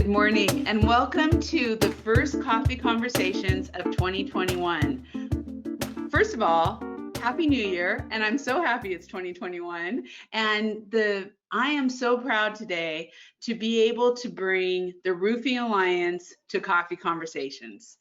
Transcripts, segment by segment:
morning and welcome to the first coffee conversations of 2021. First of all, Happy New Year, and I'm so happy it's 2021. And I am so proud today to be able to bring the Roofing Alliance to Coffee Conversations.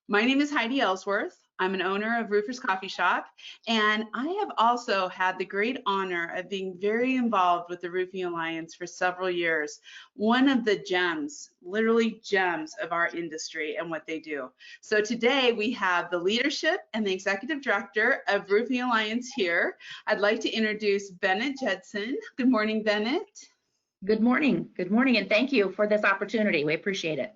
My name is Heidi Ellsworth. I'm an owner of Roofers Coffee Shop, and I have also had the great honor of being very involved with the Roofing Alliance for several years. One of the gems, literally gems of our industry and what they do. So today we have the leadership and the executive director of Roofing Alliance here. I'd like to introduce Bennett Judson. Good morning, Bennett. Good morning, and thank you for this opportunity. We appreciate it.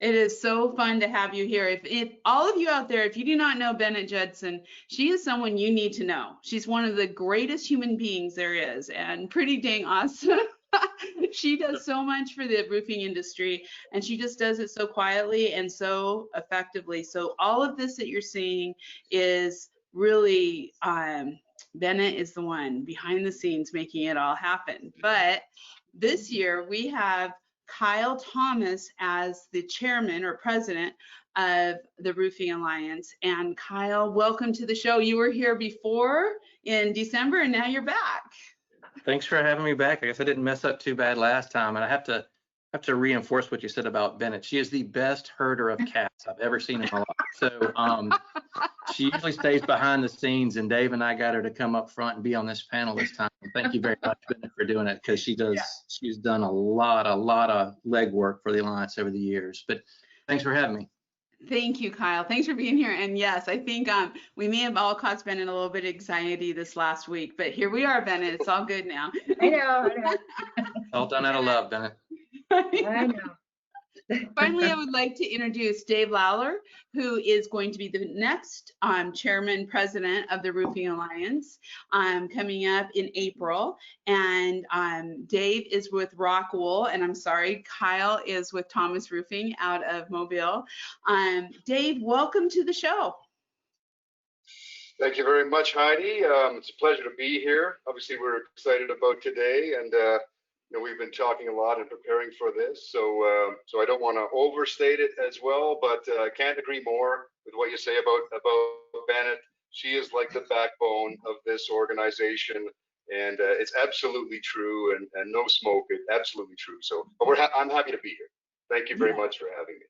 It is so fun to have you here. If all of you out there, if you do not know Bennett Judson, she is someone you need to know. She's one of the greatest human beings there is and pretty dang awesome. She does so much for the roofing industry, and she just does it so quietly and so effectively. So all of this that you're seeing is really, Bennett is the one behind the scenes making it all happen. But this year we have Kyle Thomas as the chairman or president of the Roofing Alliance. And Kyle, welcome to the show. You were here before in December and now you're back. Thanks for having me back. I guess I didn't mess up too bad last time, and I have to reinforce what you said about Bennett. She is the best herder of cats I've ever seen in my life. So she usually stays behind the scenes, and Dave and I got her to come up front and be on this panel this time. Thank you very much, Bennett, for doing it, because she's done a lot of legwork for the Alliance over the years. But thanks for having me. Thank you, Kyle. Thanks for being here. And yes, I think we may have all caused Bennett a little bit of anxiety this last week, but here we are, Bennett. It's all good now. I know. All done out of love, Bennett. I know. Finally, I would like to introduce Dave Lawler, who is going to be the next chairman president of the Roofing Alliance coming up in April. And Dave is with Rockwool, and I'm sorry, Kyle is with Thomas Roofing out of Mobile. Dave, welcome to the show. Thank you very much, Heidi. It's a pleasure to be here. Obviously, we're excited about today, and we've been talking a lot and preparing for this, so I don't want to overstate it as well, but I can't agree more with what you say about Bennett. She is like the backbone of this organization, and it's absolutely true, and no smoke, it's absolutely true. So, but I'm happy to be here. Thank you very much for having me.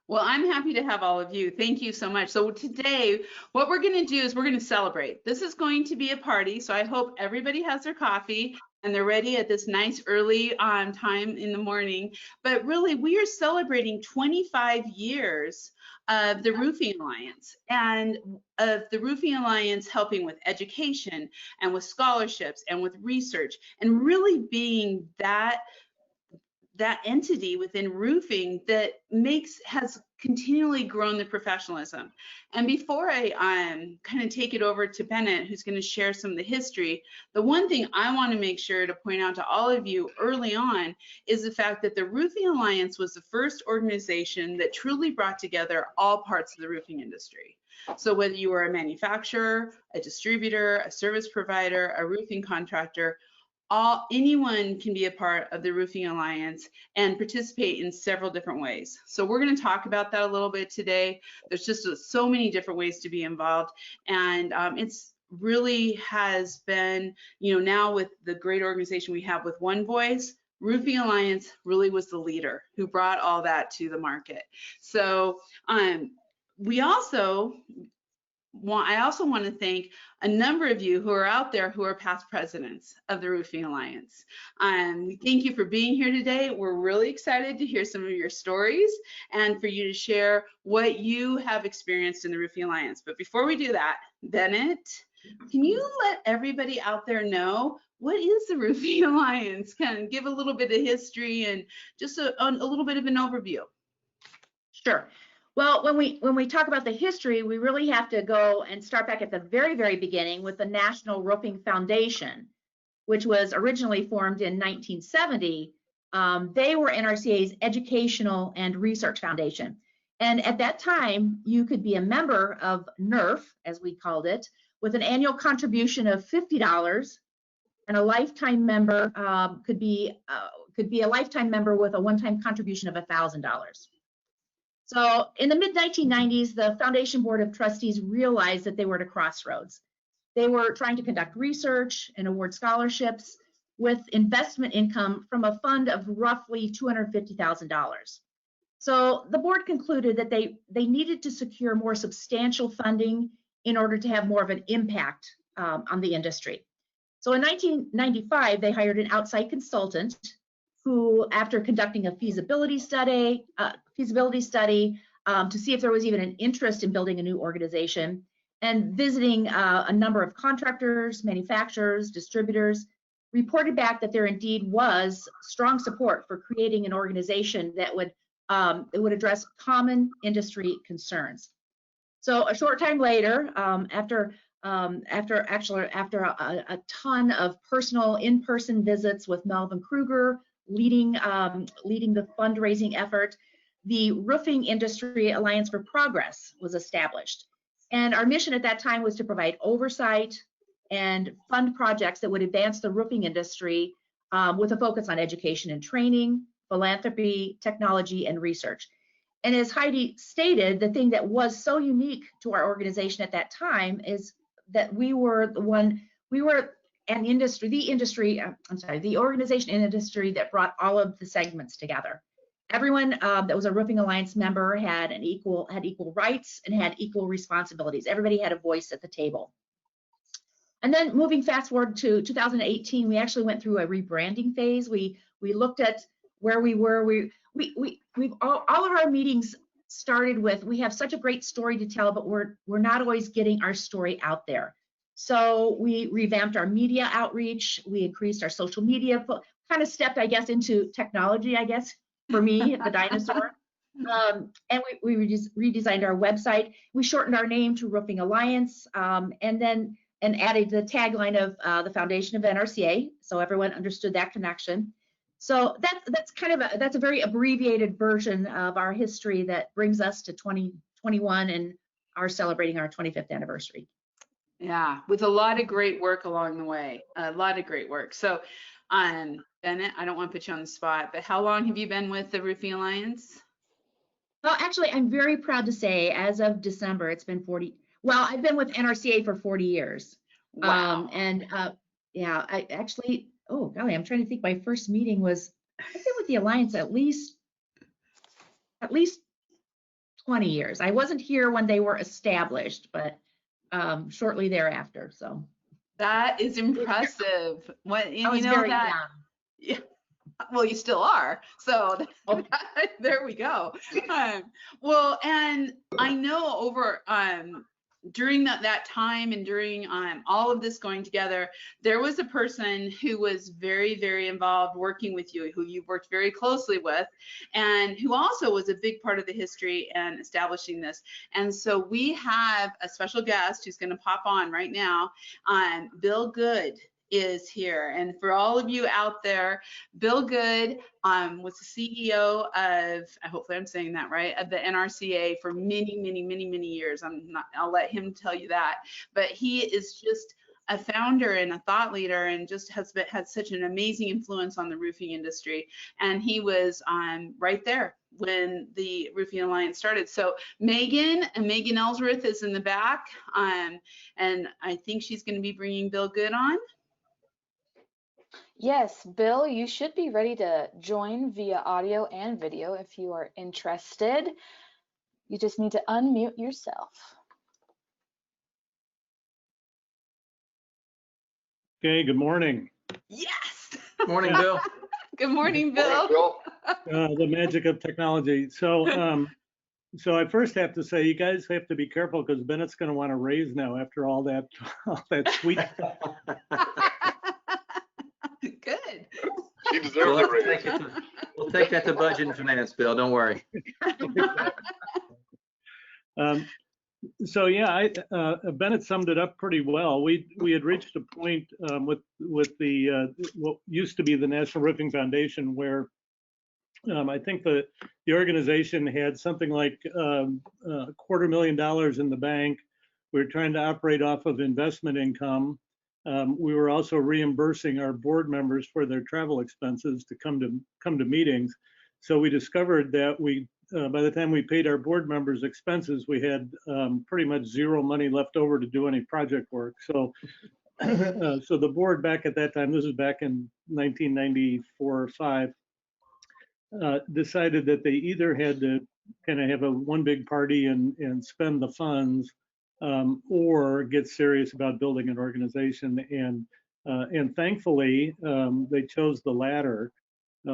Well, I'm happy to have all of you. Thank you so much. So today, what we're going to do is we're going to celebrate. This is going to be a party, so I hope everybody has their coffee and they're ready at this nice early time in the morning. But really, we are celebrating 25 years of the Roofing Alliance, and of the Roofing Alliance helping with education and with scholarships and with research, and really being that entity within roofing that has continually grown the professionalism. And before I kind of take it over to Bennett, who's going to share some of the history, the one thing I want to make sure to point out to all of you early on is the fact that the Roofing Alliance was the first organization that truly brought together all parts of the roofing industry. So whether you were a manufacturer, a distributor, a service provider, a roofing contractor, anyone can be a part of the Roofing Alliance and participate in several different ways. So we're going to talk about that a little bit today. There's just so many different ways to be involved, and it's really has been, now with the great organization we have with One Voice, Roofing Alliance really was the leader who brought all that to the market. So I also want to thank a number of you who are out there who are past presidents of the Roofing Alliance. We thank you for being here today. We're really excited to hear some of your stories and for you to share what you have experienced in the Roofing Alliance. But before we do that, Bennett, can you let everybody out there know what is the Roofing Alliance? Kind of give a little bit of history and just a little bit of an overview. Sure. Well, when we talk about the history, we really have to go and start back at the very, very beginning with the National Roofing Foundation, which was originally formed in 1970. They were NRCA's educational and research foundation. And at that time, you could be a member of NERF, as we called it, with an annual contribution of $50, and a lifetime member could could be a lifetime member with a one-time contribution of $1,000. So in the mid-1990s, the Foundation Board of Trustees realized that they were at a crossroads. They were trying to conduct research and award scholarships with investment income from a fund of roughly $250,000. So the board concluded that they needed to secure more substantial funding in order to have more of an impact on the industry. So in 1995, they hired an outside consultant who, after conducting a feasibility study to see if there was even an interest in building a new organization, and visiting a number of contractors, manufacturers, distributors, reported back that there indeed was strong support for creating an organization that would address common industry concerns. So a short time later, after a ton of personal in-person visits with Melvin Kruger leading the fundraising effort, the Roofing Industry Alliance for Progress was established. And our mission at that time was to provide oversight and fund projects that would advance the roofing industry with a focus on education and training, philanthropy, technology, and research. And as Heidi stated, the thing that was so unique to our organization at that time is that the organization and industry that brought all of the segments together. Everyone that was a Roofing Alliance member had equal rights and had equal responsibilities. Everybody had a voice at the table. And then moving fast forward to 2018, we actually went through a rebranding phase. We looked at where we were. We've all of our meetings started with, we have such a great story to tell, but we're not always getting our story out there. So we revamped our media outreach. We increased our social media, kind of stepped, I guess, into technology, I guess, for me, the dinosaur. And we redesigned our website. We shortened our name to Roofing Alliance, and added the tagline of the foundation of NRCA, so everyone understood that connection. So that's a very abbreviated version of our history that brings us to 2021 and are celebrating our 25th anniversary. Yeah, with a lot of great work along the way, a lot of great work. So, Bennett, I don't want to put you on the spot, but how long have you been with the Roofing Alliance? Well, actually, I'm very proud to say, as of December, it's been 40. Well, I've been with NRCA for 40 years. Wow. Yeah, I actually, oh golly, I'm trying to think. My first meeting was, I've been with the Alliance at least 20 years. I wasn't here when they were established, but shortly thereafter. So that is impressive. What you know very that? Young. Yeah. Well, you still are. So there we go. Well, and I know over during that time and during all of this going together, there was a person who was very, very involved working with you, who you worked very closely with, and who also was a big part of the history and establishing this. And so we have a special guest who's going to pop on right now. Bill Good is here. And for all of you out there, Bill Good was the CEO of, hopefully I'm saying that right, of the NRCA for many, many, many, many years. I'll let him tell you that. But he is just a founder and a thought leader and just has had such an amazing influence on the roofing industry. And he was right there when the Roofing Alliance started. So Megan Ellsworth is in the back. And I think she's going to be bringing Bill Good on. Yes, Bill, you should be ready to join via audio and video if you are interested. You just need to unmute yourself. Okay, good morning. Yes. Morning, Bill. Good morning, Bill. The magic of technology. So I first have to say, you guys have to be careful because Bennett's going to want to raise now after all that sweet stuff. Good. She deserves a raise. We'll take that to budget and finance, Bill. Don't worry. So yeah, Bennett summed it up pretty well. We had reached a point with the what used to be the National Roofing Foundation where I think the organization had something like $250,000 in the bank. We were trying to operate off of investment income. we were also reimbursing our board members for their travel expenses to come to meetings. So we discovered that by the time we paid our board members' expenses, we had pretty much zero money left over to do any project work. So, so the board back at that time, this is back in 1994 or 5, decided that they either had to kind of have one big party and spend the funds, or get serious about building an organization. And thankfully, they chose the latter,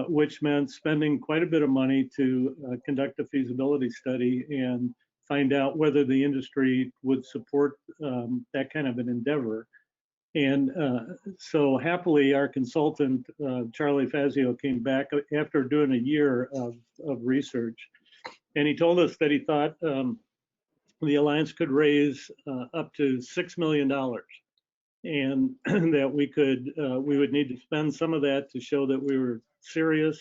which meant spending quite a bit of money to conduct a feasibility study and find out whether the industry would support that kind of an endeavor. And so happily, our consultant, Charlie Fazio, came back after doing a year of research. And he told us that he thought the Alliance could raise up to $6 million. And that we would need to spend some of that to show that we were serious,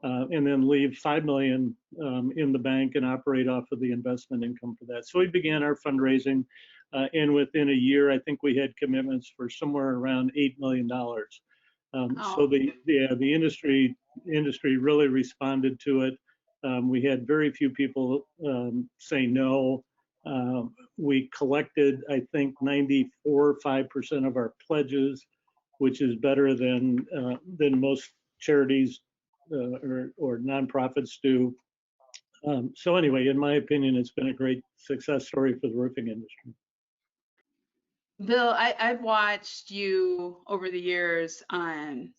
and then leave $5 million in the bank and operate off of the investment income for that. So we began our fundraising, and within a year, I think we had commitments for somewhere around $8 million. So the industry really responded to it. We had very few people say no. We collected, I think, 94.5% of our pledges, which is better than most charities or nonprofits do. So anyway, in my opinion, it's been a great success story for the roofing industry. Bill, I've watched you over the years on,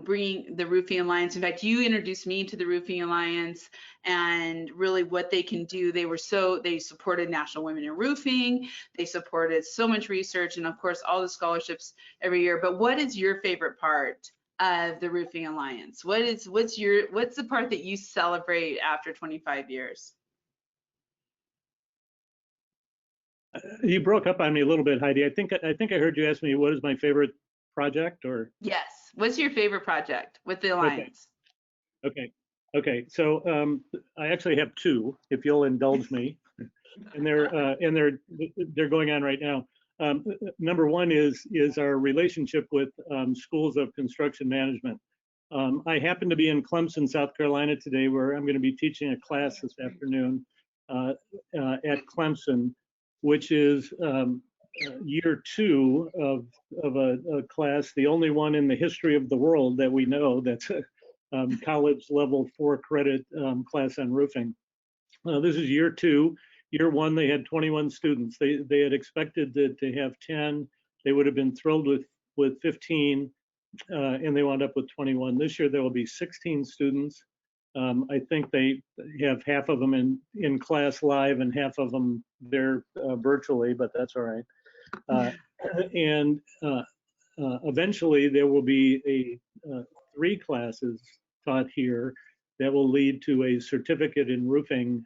bring the Roofing Alliance. In fact, you introduced me to the Roofing Alliance and really what they can do. They supported National Women in Roofing. They supported so much research and of course, all the scholarships every year. But what is your favorite part of the Roofing Alliance? What's the part that you celebrate after 25 years? You broke up on me a little bit, Heidi. I think I heard you ask me what is my favorite project, or yes. What's your favorite project with the Alliance? Okay. So I actually have two, if you'll indulge me, and they're going on right now. Number one is our relationship with schools of construction management. I happen to be in Clemson, South Carolina today, where I'm going to be teaching a class this afternoon at Clemson, which is year 2 of a class, the only one in the history of the world that we know that's a college level 4 credit class on roofing. This is year 2. Year 1, they had 21 students. They had expected to have 10. They would have been thrilled with 15, and they wound up with 21. This year there will be 16 students. I think they have half of them in class live and half of them there virtually, but that's all right. And eventually there will be 3 classes taught here that will lead to a certificate in roofing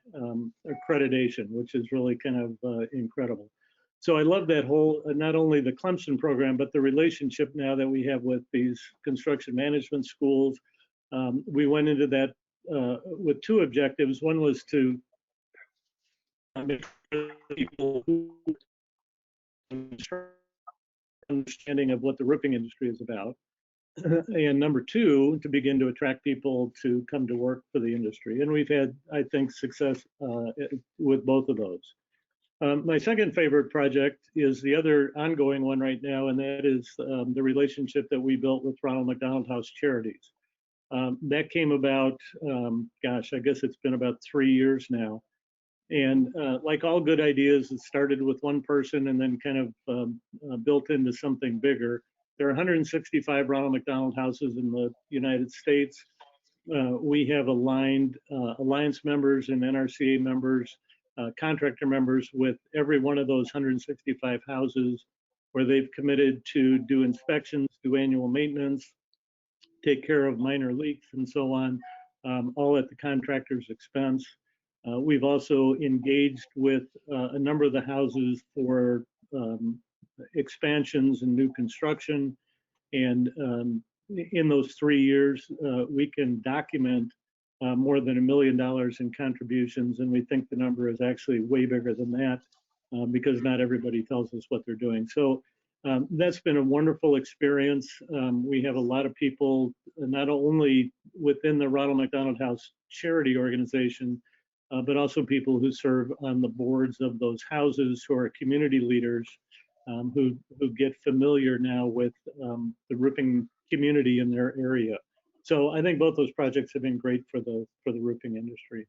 accreditation, which is really kind of incredible. So I love that whole, not only the Clemson program, but the relationship now that we have with these construction management schools. We went into that with 2 objectives. One was to make people who understanding of what the roofing industry is about. And number 2, to begin to attract people to come to work for the industry. And we've had, I think, success with both of those. My second favorite project is the other ongoing one right now, and that is the relationship that we built with Ronald McDonald House Charities. That came about, gosh, I guess it's been about 3 years now. And like all good ideas, it started with one person and then kind of built into something bigger. There are 165 Ronald McDonald houses in the United States. We have aligned Alliance members and NRCA members, contractor members with every one of those 165 houses, where they've committed to do inspections, do annual maintenance, take care of minor leaks and so on, all at the contractor's expense. We've also engaged with a number of the houses for expansions and new construction. And in those 3 years, we can document more than $1 million in contributions. And we think the number is actually way bigger than that because not everybody tells us what they're doing. So That's been a wonderful experience. We have a lot of people, not only within the Ronald McDonald House charity organization, but also people who serve on the boards of those houses, who are community leaders, who get familiar now with the roofing community in their area. So I think both those projects have been great for the roofing industry.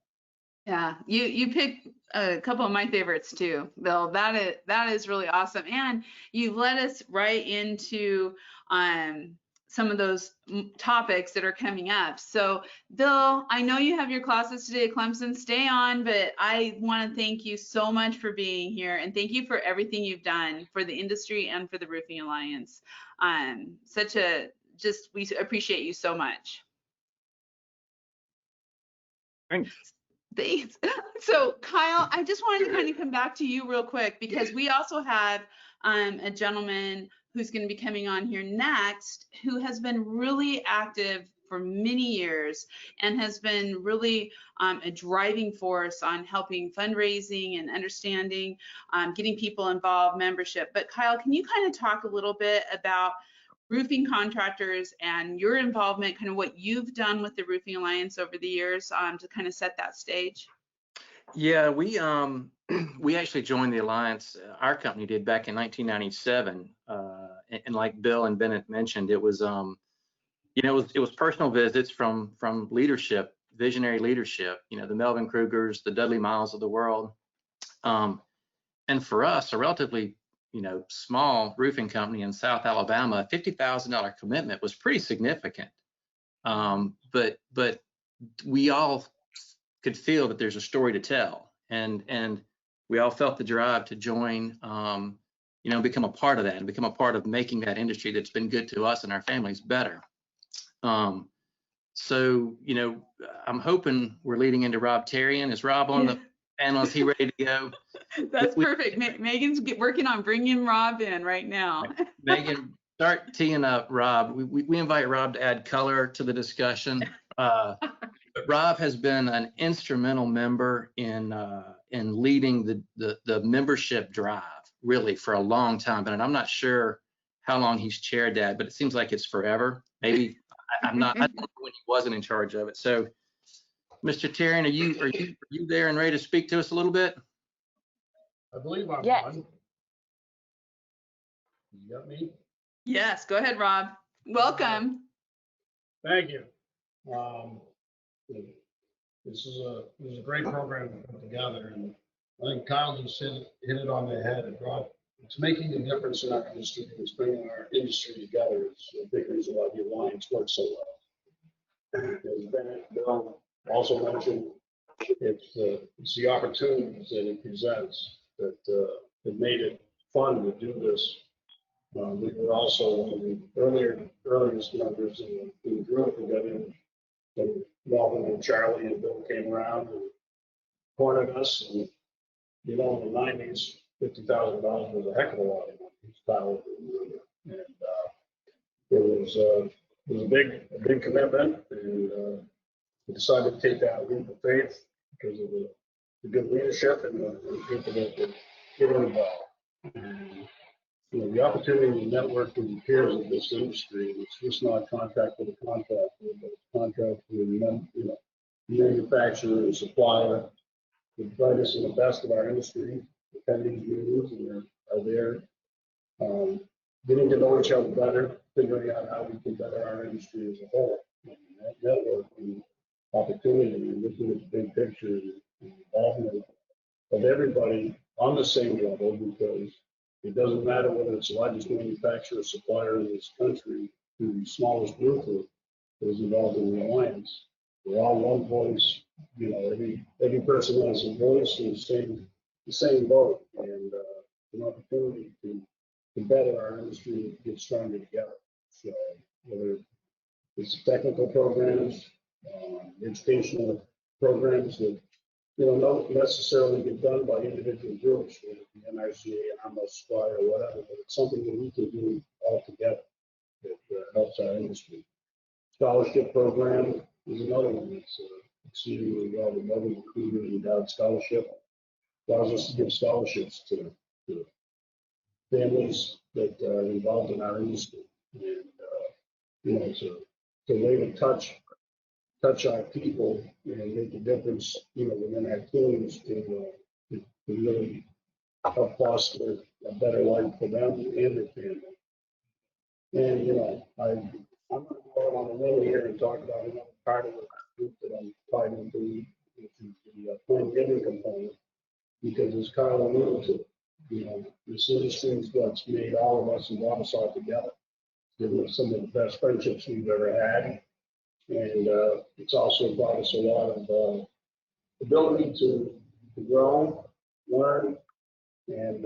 Yeah, you picked a couple of my favorites too, Bill. That is really awesome, and you led us right into some of those topics that are coming up. So, Bill, I know you have your classes today at Clemson. Stay on, but I want to thank you so much for being here, and thank you for everything you've done for the industry and for the Roofing Alliance. We appreciate you so much. Thanks. Thanks. So Kyle, I just wanted to kind of come back to you real quick because we also have a gentleman who's going to be coming on here next who has been really active for many years and has been really a driving force on helping fundraising and understanding, getting people involved, membership. But Kyle, can you kind of talk a little bit about roofing contractors and your involvement, kind of what you've done with the Roofing Alliance over the years to kind of set that stage? Yeah, we actually joined the Alliance, our company did, back in 1997. And like Bill and Bennett mentioned, it was, it was personal visits from leadership, visionary leadership, the Melvin Krugers, the Dudley Miles of the world. And for us, a relatively small roofing company in South Alabama, a $50,000 commitment was pretty significant. But we all could feel that there's a story to tell, and we all felt the drive to join, become a part of that and become a part of making that industry that's been good to us and our families better. So, I'm hoping we're leading into Rob Terrian. Is Rob on the panel? Is he ready to go? That's perfect. Megan's working on bringing Rob in right now. Megan, start teeing up Rob. We invite Rob to add color to the discussion. But Rob has been an instrumental member in leading the membership drive really for a long time. And I'm not sure how long he's chaired that, but it seems like it's forever. Maybe I don't know when he wasn't in charge of it. So, Mr. Terrian, are you there and ready to speak to us a little bit? I believe I'm Yes. on. You got me? Yes, go ahead, Rob. Welcome. Thank you. This is a great program to put together, and I think Kyle just hit it on the head. It's making a difference in our industry. It's bringing our industry together. It's a big reason why the Alliance works so well. As Bill also mentioned, it's the opportunities that it presents that made it fun to do this. We were also one of the earliest members in the group who got in. When Melvin and Charlie and Bill came around and cornered us, and in the 90s, $50,000 was a heck of a lot of money. And it was a big commitment, and we decided to take that leap of faith because of the good leadership and the people that were getting involved. And, the opportunity to network with the peers of this industry, it's just not contract with a contractor, but contract with manufacturer and supplier, the brightest and the best of our industry, attending meetings, and are there, getting to know each other better, figuring out how we can better our industry as a whole. And that networking opportunity and looking at the big picture and involvement of everybody on the same level, because it doesn't matter whether it's the largest manufacturer or supplier in this country to the smallest roofer that is involved in the Alliance. We're all one voice. Every person has a voice and the same vote, and an opportunity to better our industry and get stronger together. So whether it's technical programs, educational programs that don't necessarily get done by individual groups, the NRCA, AMOS, or whatever, but it's something that we can do all together that helps our industry. Scholarship program is another one that's exceedingly well. The Melvin Recruiter Endowed Scholarship allows us to give scholarships to families that are involved in our industry. And, you know, it's a way to touch our people and make a difference, you know, within our teams to really help foster a better life for them and their family. And, you know, I'm going to go out on a limb here and talk about another part of the group that I'm tied into, which is the plan giving component, because as Kyle alluded to, you know, this industry is what's made all of us and brought us all together. Given us some of the best friendships we've ever had. And it's also brought us a lot of ability to grow, learn, and,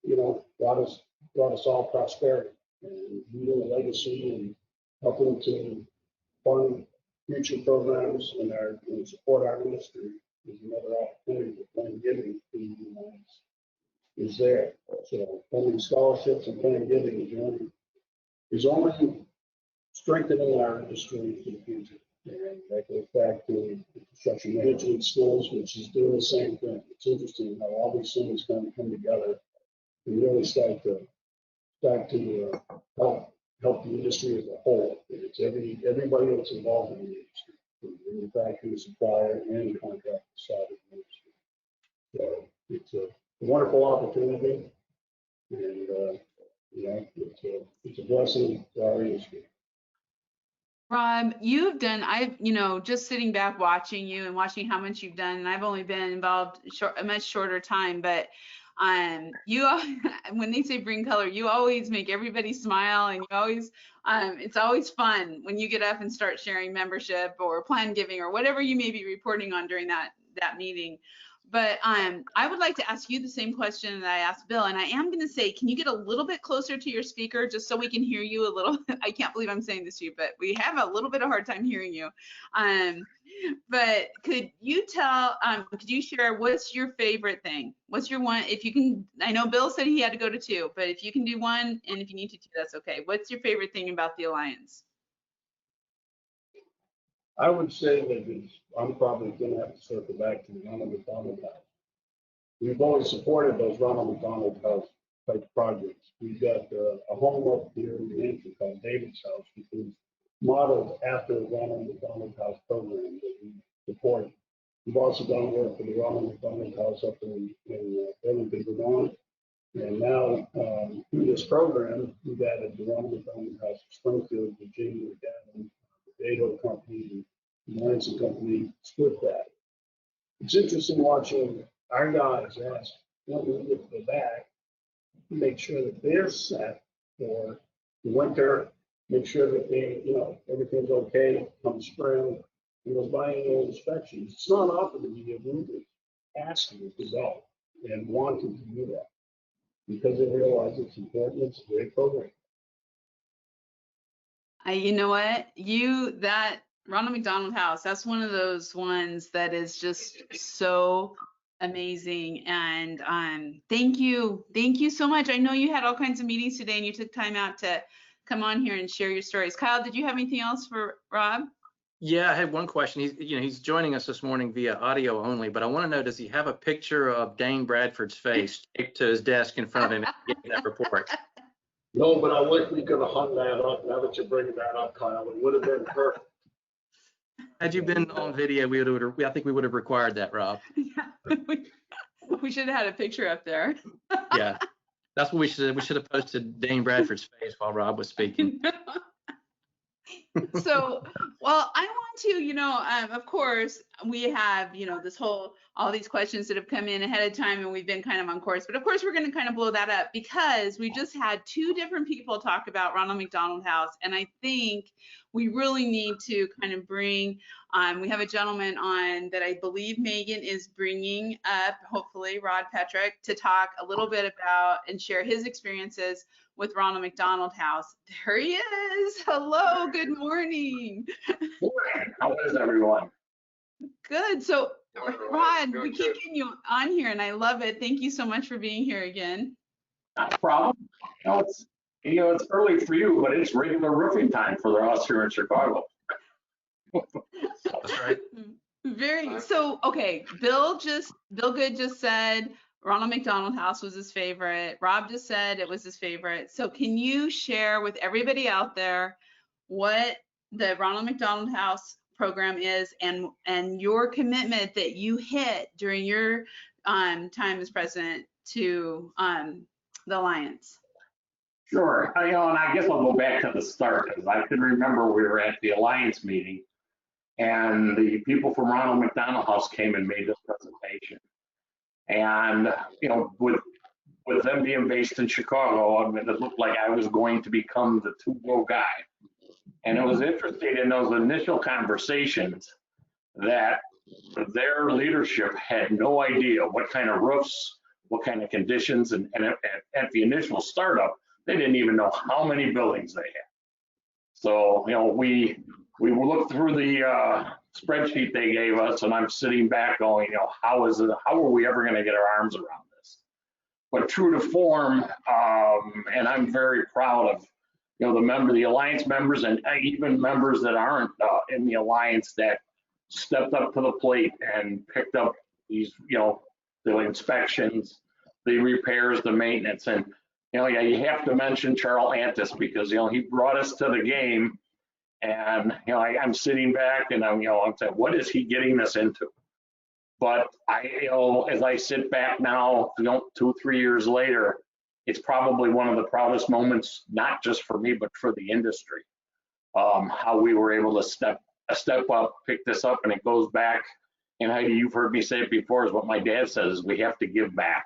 you know, brought us all prosperity and leaving a legacy and helping to fund future programs and support our industry is another opportunity that plan giving is there. So funding scholarships and plan giving is only strengthening our industry for the future. And that goes back to construction management schools, which is doing the same thing. It's interesting how all these things kind of come together and really start to help the industry as a whole. It's everybody that's involved in the industry, from the manufacturing, supplier, and contractor side of the industry. So it's a wonderful opportunity, and you know, it's a blessing for our industry. Rob, you've done, you know, just sitting back watching you and watching how much you've done, and I've only been involved a much shorter time, but you, when they say bring color, you always make everybody smile, and you always, it's always fun when you get up and start sharing membership or plan giving or whatever you may be reporting on during that meeting. But I would like to ask you the same question that I asked Bill, and I am going to say, can you get a little bit closer to your speaker just so we can hear you a little? I can't believe I'm saying this to you, but we have a little bit of hard time hearing you. But could you could you share what's your favorite thing? What's your one, if you can, I know Bill said he had to go to 2, but if you can do 1, and if you need to 2, that's okay. What's your favorite thing about the Alliance? I would say that I'm probably going to have to circle back to the Ronald McDonald House. We've always supported those Ronald McDonald House type projects. We've got a home up here in New Hampshire called David's House, which is modeled after the Ronald McDonald House program that we support. We've also done work for the Ronald McDonald House up in Burlington, Vermont. And now, through this program, we've added the Ronald McDonald House in Springfield, Virginia, McGavin, the Dado Company, and the Lansing Company split that. It's interesting watching our guys ask when we get to the back to make sure that they're set for the winter, make sure that they, you know, everything's okay come spring. And those biannual inspections, it's not often that you get roofers asking to go and wanting to do that because they realize it's important. It's a great program. You know what? That Ronald McDonald House, that's one of those ones that is just so amazing. And thank you so much. I know you had all kinds of meetings today and you took time out to come on here and share your stories. Kyle, did you have anything else for Rob? Yeah, I had one question. He's joining us this morning via audio only, but I want to know, does he have a picture of Dane Bradford's face taped to his desk in front of him and getting that report? No, but I wish we could have hung that up. Now that you're bringing that up, Kyle, it would have been perfect. Had you been on video, I think we would have required that, Rob. Yeah, we should have had a picture up there. Yeah, that's what we should have posted Dane Bradford's face while Rob was speaking. So, well, I want to, of course, we have, all these questions that have come in ahead of time and we've been kind of on course, but of course we're going to kind of blow that up because we just had 2 different people talk about Ronald McDonald House. And I think we really need to kind of bring, we have a gentleman on that I believe Megan is bringing up, hopefully Rod Petrick, to talk a little bit about and share his experiences with Ronald McDonald House. There he is. Hello, good morning. How is everyone? Good. So, Rod, Good, we keep getting you on here and I love it. Thank you so much for being here again. Not a problem. It's early for you, but it's regular roofing time for us here in Chicago. That's right. So, okay, Bill Good just said Ronald McDonald House was his favorite. Rob just said it was his favorite. So can you share with everybody out there what the Ronald McDonald House program is and your commitment that you hit during your time as president to the Alliance? Sure. And I guess I'll go back to the start because I can remember we were at the Alliance meeting and the people from Ronald McDonald House came and made this presentation. And, with them being based in Chicago, I mean, it looked like I was going to become the to-go guy. And it was interesting in those initial conversations that their leadership had no idea what kind of roofs, what kind of conditions, and at the initial startup, they didn't even know how many buildings they had. So, we looked through the spreadsheet they gave us, and I'm sitting back going, how are we ever going to get our arms around this? But true to form, and I'm very proud of, the Alliance members and even members that aren't in the Alliance that stepped up to the plate and picked up these, the inspections, the repairs, the maintenance. And, you have to mention Charles Antis because, he brought us to the game. And, I'm sitting back and I'm saying, what is he getting us into? But as I sit back now, 2-3 years later, it's probably one of the proudest moments, not just for me, but for the industry. How we were able to step up, pick this up, and it goes back. And Heidi, you've heard me say it before, is what my dad says, we have to give back.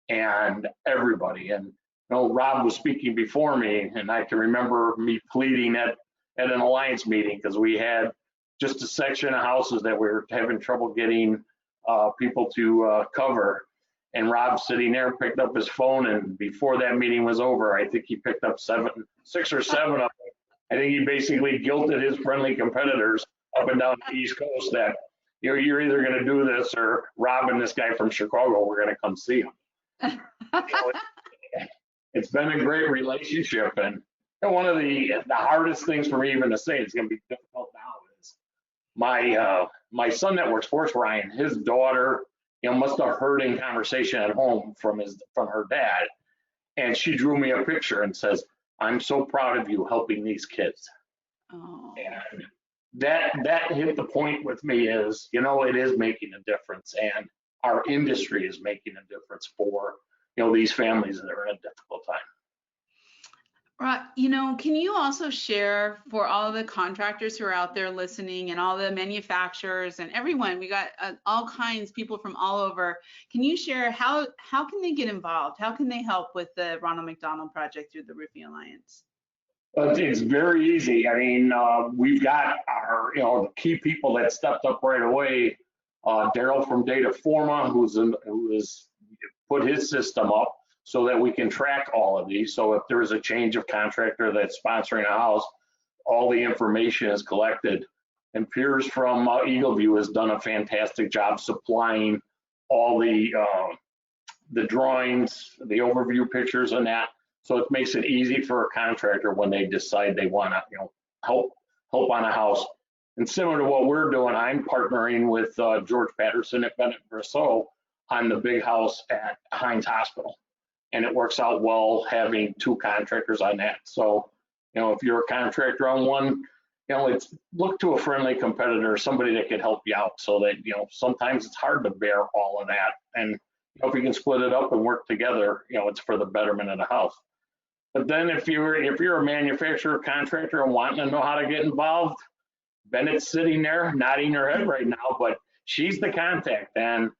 And everybody, and Rob was speaking before me, and I can remember me pleading at an Alliance meeting because we had just a section of houses that we were having trouble getting people to cover. And Rob sitting there picked up his phone, and before that meeting was over, I think he picked up 6 or 7 of them. I think he basically guilted his friendly competitors up and down the East Coast that you're either going to do this or Rob and this guy from Chicago, we're going to come see him. It's been a great relationship, and one of the hardest things for me even to say, it's going to be difficult now, is my son that works for us, Ryan, his daughter, must have heard in conversation at home from her dad, and she drew me a picture and says, "I'm so proud of you helping these kids." Oh. And that hit the point with me is, it is making a difference, and our industry is making a difference for these families that are in a difficult time. Right. Can you also share for all the contractors who are out there listening and all the manufacturers and everyone, we got all kinds of people from all over. Can you share how can they get involved? How can they help with the Ronald McDonald Project through the Roofing Alliance? It's very easy. I mean, we've got our, the key people that stepped up right away. Daryl from Data Forma, who has put his system up so that we can track all of these. So if there is a change of contractor that's sponsoring a house, all the information is collected. And Piers from Eagleview has done a fantastic job supplying all the drawings, the overview pictures and that. So it makes it easy for a contractor when they decide they want to, help on a house. And similar to what we're doing, I'm partnering with George Patterson at Bennett Brasseau on the big house at Hines Hospital. And it works out well having 2 contractors on that. So, if you're a contractor on one, it's look to a friendly competitor, somebody that can help you out so that, sometimes it's hard to bear all of that. And if you can split it up and work together, it's for the betterment of the house. But then if you're a manufacturer, contractor and wanting to know how to get involved, Bennett's sitting there nodding her head right now, but she's the contact. And,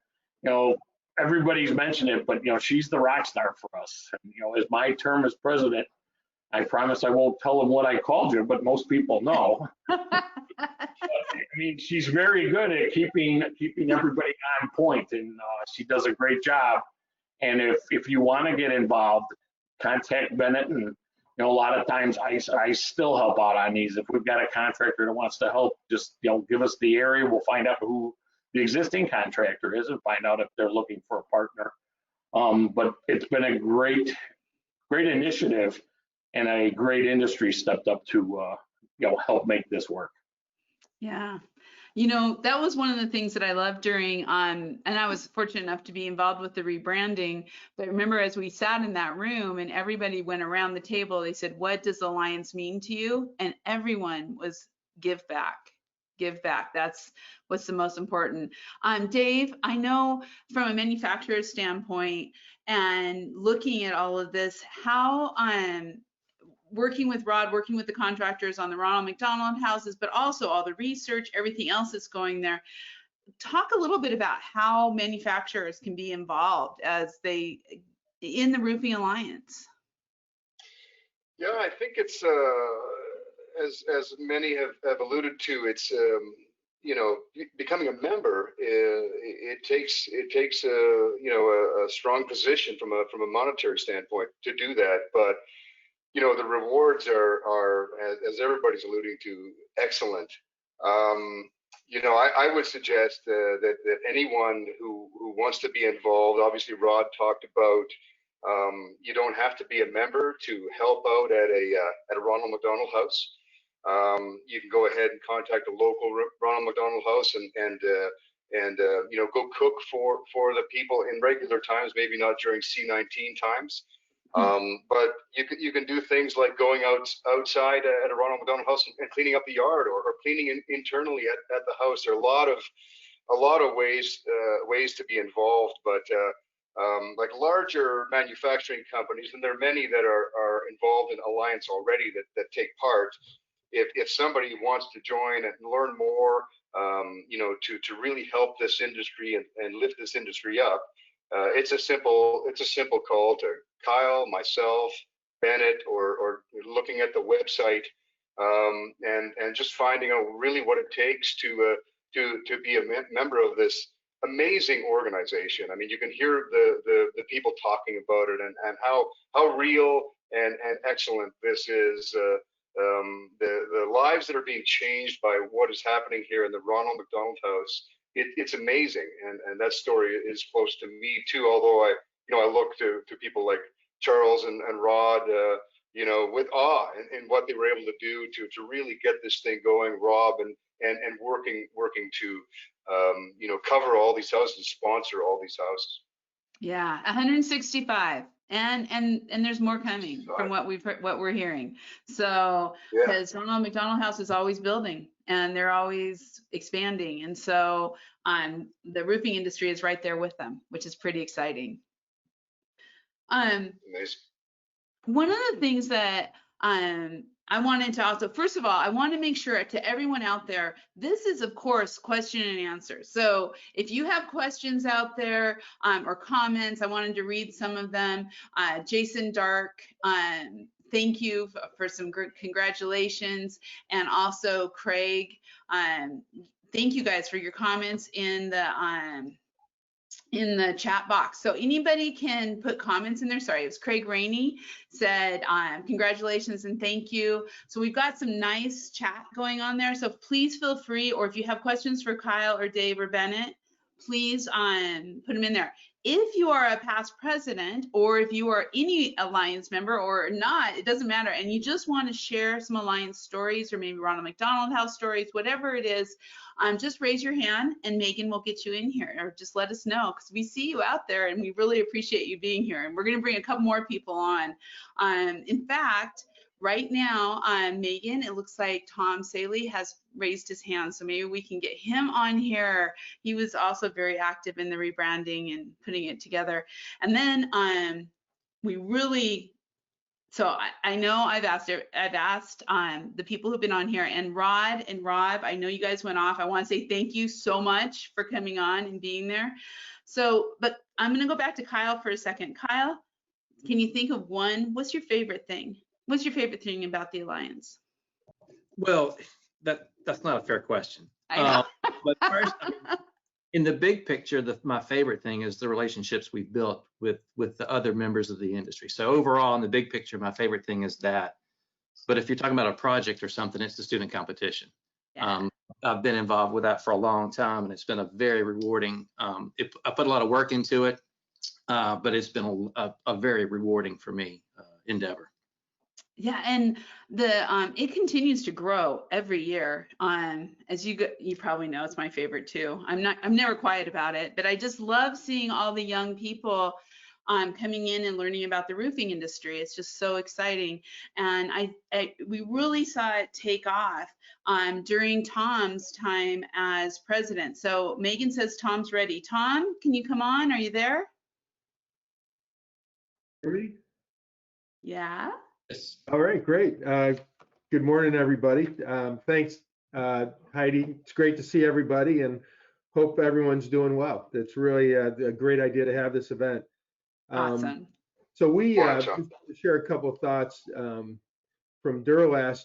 everybody's mentioned it, but, she's the rock star for us. And, as my term as president, I promise I won't tell them what I called you, but most people know. I mean, she's very good at keeping everybody on point, and she does a great job. And if you want to get involved, contact Bennett. And a lot of times I still help out on these. If we've got a contractor that wants to help, just give us the area. We'll find out who the existing contractor is and find out if they're looking for a partner. But it's been a great initiative, and a great industry stepped up to help make this work. Yeah. You know, that was one of the things that I loved during, and I was fortunate enough to be involved with the rebranding. But remember, as we sat in that room and everybody went around the table, they said, "What does the Alliance mean to you?" And everyone was give back. Give back. That's what's the most important. Dave, I know from a manufacturer's standpoint and looking at all of this, how working with Rod, working with the contractors on the Ronald McDonald houses, but also all the research, everything else that's going there. Talk a little bit about how manufacturers can be involved as they in the Roofing Alliance. Yeah, I think it's as many have alluded to, it's you know, becoming a member. It takes a strong position from a monetary standpoint to do that, but you know, the rewards are as everybody's alluding to, excellent. You know, I would suggest that anyone who wants to be involved, obviously Rod talked about, you don't have to be a member to help out at a Ronald McDonald House. You can go ahead and contact a local Ronald McDonald House and you know, go cook for the people in regular times, maybe not during C19 times. But you can do things like going outside at a Ronald McDonald House and cleaning up the yard, or cleaning internally at the house. There are a lot of ways to be involved, but like larger manufacturing companies, and there are many that are involved in Alliance already that take part. If somebody wants to join and learn more, you know, to really help this industry and lift this industry up, it's a simple call to Kyle, myself, Bennett, or looking at the website, and just finding out really what it takes to be a member of this amazing organization. I mean, you can hear the people talking about it and how real and excellent this is. The lives that are being changed by what is happening here in the Ronald McDonald House, it's amazing, and that story is close to me too. Although I look to people like Charles and Rod, you know, with awe in what they were able to do to really get this thing going. Rob and working to you know, cover all these houses, sponsor all these houses. Yeah, 165. And there's more coming from what we're hearing. So because Ronald McDonald House is always building and they're always expanding, and so the roofing industry is right there with them, which is pretty exciting. Amazing. One of the things that I wanted to also, first of all, I want to make sure to everyone out there, this is of course question and answer. So if you have questions out there or comments, I wanted to read some of them. Jason Dark, thank you for some congratulations. And also Craig, thank you guys for your comments in the chat box. So anybody can put comments in there. Sorry, it was Craig Rainey said, congratulations and thank you. So we've got some nice chat going on there. So please feel free, or if you have questions for Kyle or Dave or Bennett, please put them in there. If you are a past president, or if you are any Alliance member or not, it doesn't matter, and you just want to share some Alliance stories, or maybe Ronald McDonald House stories, whatever it is, just raise your hand and Megan will get you in here, or just let us know, because we see you out there and we really appreciate you being here. And we're going to bring a couple more people on. In fact, right now, Megan, it looks like Tom Saley has raised his hand, so maybe we can get him on here. He was also very active in the rebranding and putting it together. And then we really, so I know I've asked the people who've been on here, and Rod and Rob, I know you guys went off. I want to say thank you so much for coming on and being there. So, but I'm going to go back to Kyle for a second. Kyle, can you think of one? What's your favorite thing? What's your favorite thing about the Alliance? Well, that's not a fair question. I know. But first, in the big picture, my favorite thing is the relationships we've built with the other members of the industry. So overall, in the big picture, my favorite thing is that. But if you're talking about a project or something, it's the student competition. Yeah. I've been involved with that for a long time, and it's been a very rewarding. I put a lot of work into it, but it's been a very rewarding for me endeavor. Yeah, and the it continues to grow every year. As you probably know, it's my favorite too. I'm never quiet about it, but I just love seeing all the young people coming in and learning about the roofing industry. It's just so exciting, and we really saw it take off during Tom's time as president. So Megan says Tom's ready. Tom, can you come on? Are you there? Ready? Yeah. Yes. All right, great. Good morning, everybody. Thanks, Heidi. It's great to see everybody and hope everyone's doing well. It's really a great idea to have this event. Awesome. So we Morning, just Tom. to share a couple of thoughts from Duralast,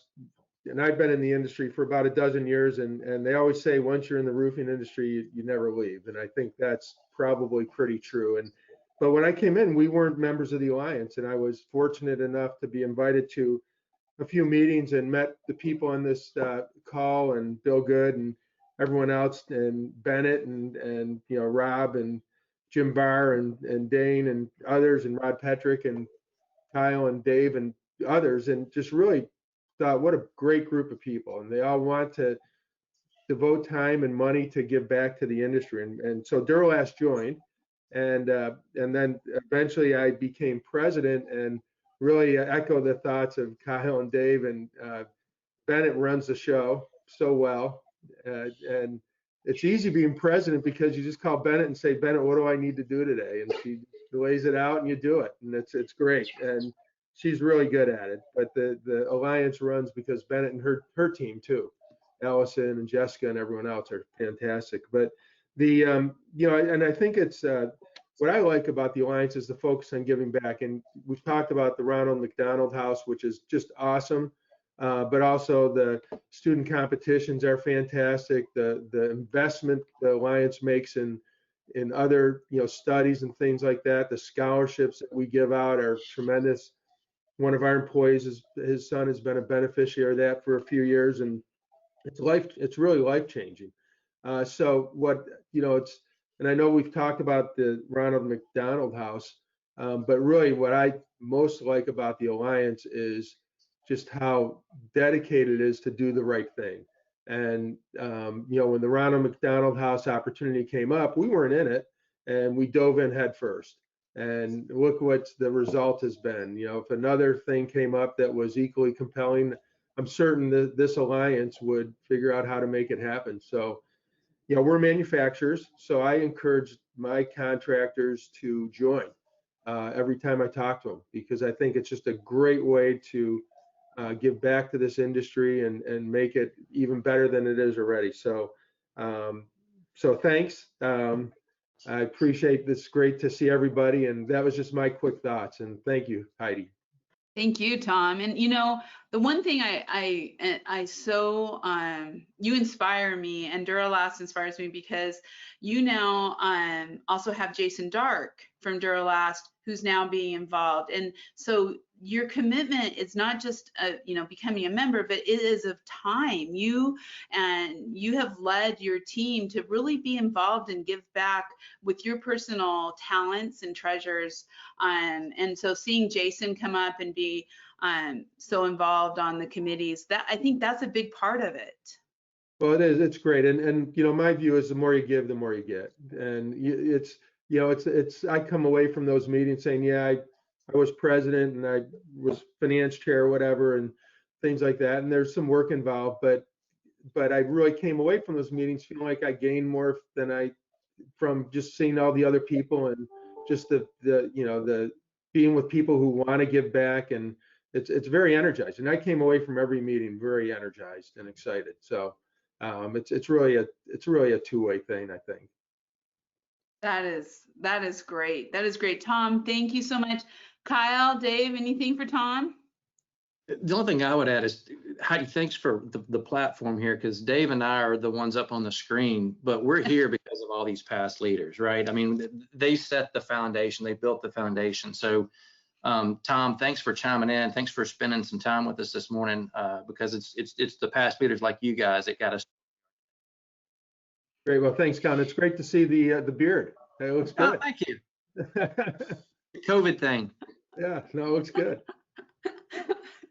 and I've been in the industry for about a dozen years, and they always say once you're in the roofing industry, you never leave, and I think that's probably pretty true. But when I came in, we weren't members of the Alliance, and I was fortunate enough to be invited to a few meetings and met the people on this call, and Bill Good and everyone else, and Bennett and Rob and Jim Barr and Dane and others, and Rod Petrick and Kyle and Dave and others, and just really thought what a great group of people, and they all want to devote time and money to give back to the industry. And so Duralast joined, and then eventually I became president, and really echo the thoughts of Kyle and Dave. And Bennett runs the show so well, and it's easy being president because you just call Bennett and say, Bennett, what do I need to do today? And she lays it out and you do it, and it's great. And she's really good at it. But the Alliance runs because Bennett and her team too, Allison and Jessica and everyone else are fantastic. But the and I think it's what I like about the Alliance is the focus on giving back. And we've talked about the Ronald McDonald House, which is just awesome. But also the student competitions are fantastic. The investment the Alliance makes in other studies and things like that. The scholarships that we give out are tremendous. One of our employees, his son has been a beneficiary of that for a few years, and it's really life changing. So what it's, and I know we've talked about the Ronald McDonald House, but really what I most like about the Alliance is just how dedicated it is to do the right thing. And when the Ronald McDonald House opportunity came up, we weren't in it, and we dove in head first. And look what the result has been. If another thing came up that was equally compelling, I'm certain that this Alliance would figure out how to make it happen. So, we're manufacturers, so I encourage my contractors to join every time I talk to them, because I think it's just a great way to give back to this industry and make it even better than it is already. So, thanks. I appreciate this. Great to see everybody. And that was just my quick thoughts. And thank you, Heidi. Thank you, Tom. And the one thing I so you inspire me, and Duralast inspires me, because you now also have Jason Dark from Duralast, who's now being involved. And so your commitment is not just becoming a member, but it is of time. You have led your team to really be involved and give back with your personal talents and treasures. And so seeing Jason come up and be so involved on the committees, that I think that's a big part of it. Well, it is. It's great. And my view is the more you give, the more you get. And it's I come away from those meetings saying, yeah, I was president and I was finance chair or whatever, and things like that. And there's some work involved, but I really came away from those meetings feeling like I gained more than from just seeing all the other people, and just the being with people who want to give back. And it's very energizing. I came away from every meeting very energized and excited. So it's really a two-way thing, I think. That is great. That is great. Tom, thank you so much. Kyle, Dave, anything for Tom? The only thing I would add is, Heidi, thanks for the platform here, because Dave and I are the ones up on the screen, but we're here because of all these past leaders, right? I mean, they set the foundation, they built the foundation. So, Tom, thanks for chiming in. Thanks for spending some time with us this morning, because it's the past leaders like you guys that got us. Great. Well, thanks, Con. It's great to see the beard. It looks good. Oh, thank you. The COVID thing. Yeah, no, it looks good.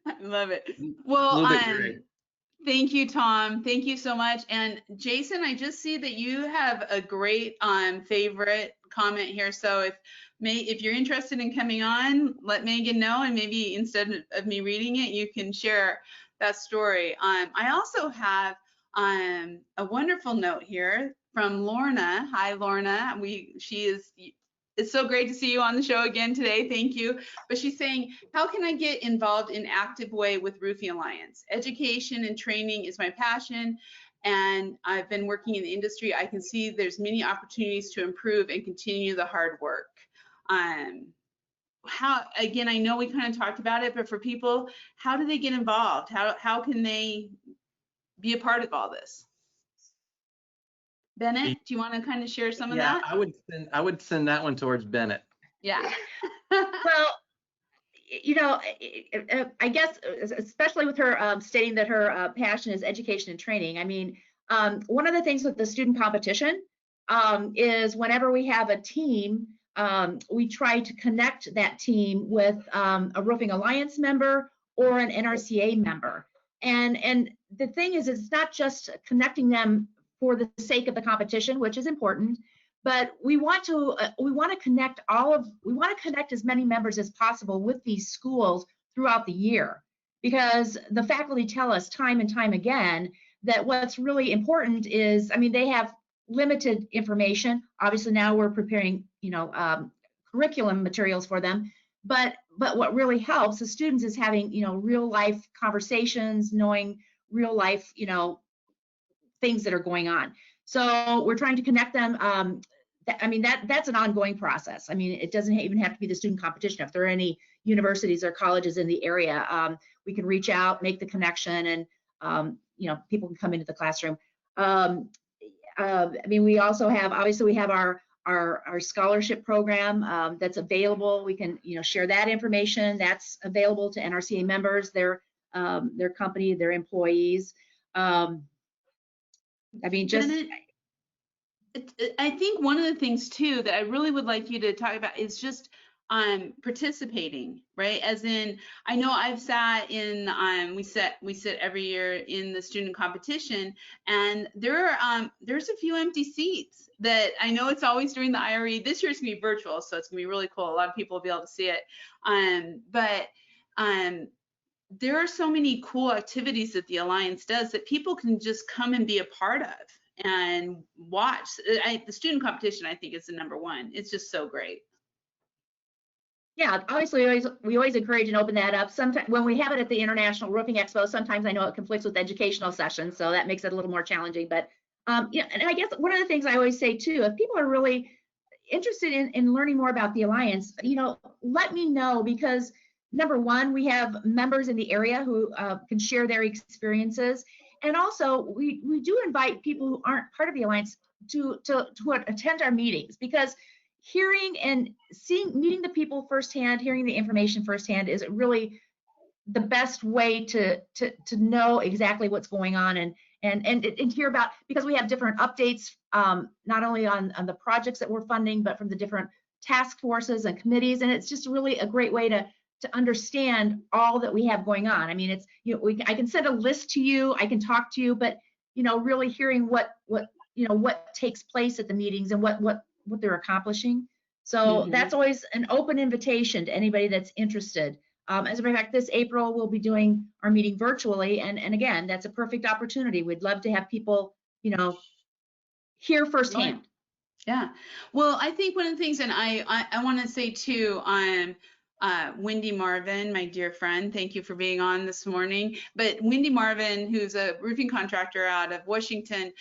I love it. A Well, little bit gray. thank you, Tom. Thank you so much. And Jason, I just see that you have a great favorite comment here. So if you're interested in coming on, let Megan know, and maybe instead of me reading it, you can share that story. I also have a wonderful note here from Lorna. Hi, Lorna. It's so great to see you on the show again today. Thank you. But she's saying, how can I get involved in active way with Roofing Alliance? Education and training is my passion, and I've been working in the industry. I can see there's many opportunities to improve and continue the hard work. Again, I know we kind of talked about it, but for people, how do they get involved? How can they be a part of all this? Bennett, do you want to kind of share some of that? I would send that one towards Bennett. Yeah. Well, you know, I guess, especially with her stating that her passion is education and training. I mean, one of the things with the student competition is whenever we have a team, we try to connect that team with a Roofing Alliance member or an NRCA member. And the thing is, it's not just connecting them for the sake of the competition, which is important, but we want to connect as many members as possible with these schools throughout the year, because the faculty tell us time and time again that what's really important is, I mean, they have limited information. Obviously now we're preparing, curriculum materials for them, but what really helps the students is having, real life conversations, knowing real life, things that are going on. So we're trying to connect them. That's an ongoing process. I mean, it doesn't even have to be the student competition. If there are any universities or colleges in the area, we can reach out, make the connection, and people can come into the classroom. We also have, obviously, we have our scholarship program that's available. We can share that information. That's available to NRCA members, their company, their employees. Bennett, I think one of the things too that I really would like you to talk about is just participating, right? As in, I know I've sat in, we sit every year in the student competition, and there's a few empty seats that I know it's always during the IRE. This year it's gonna be virtual, so it's gonna be really cool. A lot of people will be able to see it. There are so many cool activities that the Alliance does that people can just come and be a part of and watch. The student competition, I think, is the number one. It's just so great. Yeah, obviously we always encourage and open that up. Sometimes when we have it at the International Roofing Expo, sometimes I know it conflicts with educational sessions, so that makes it a little more challenging. But and I guess one of the things I always say too, if people are really interested in learning more about the Alliance, let me know, because number one, we have members in the area who can share their experiences, and also we do invite people who aren't part of the Alliance to attend our meetings, because hearing and meeting the people firsthand, hearing the information firsthand is really the best way to know exactly what's going on and hear about, because we have different updates, not only on the projects that we're funding, but from the different task forces and committees, and it's just really a great way to understand all that we have going on. I mean, it's, I can send a list to you, I can talk to you, but really hearing what takes place at the meetings and what they're accomplishing. So that's always an open invitation to anybody that's interested. As a matter of fact, this April we'll be doing our meeting virtually, and again, that's a perfect opportunity. We'd love to have people hear firsthand. Yeah. Well, I think one of the things, and I want to say too, Wendy Marvin, my dear friend, thank you for being on this morning. But Wendy Marvin, who's a roofing contractor out of Washington,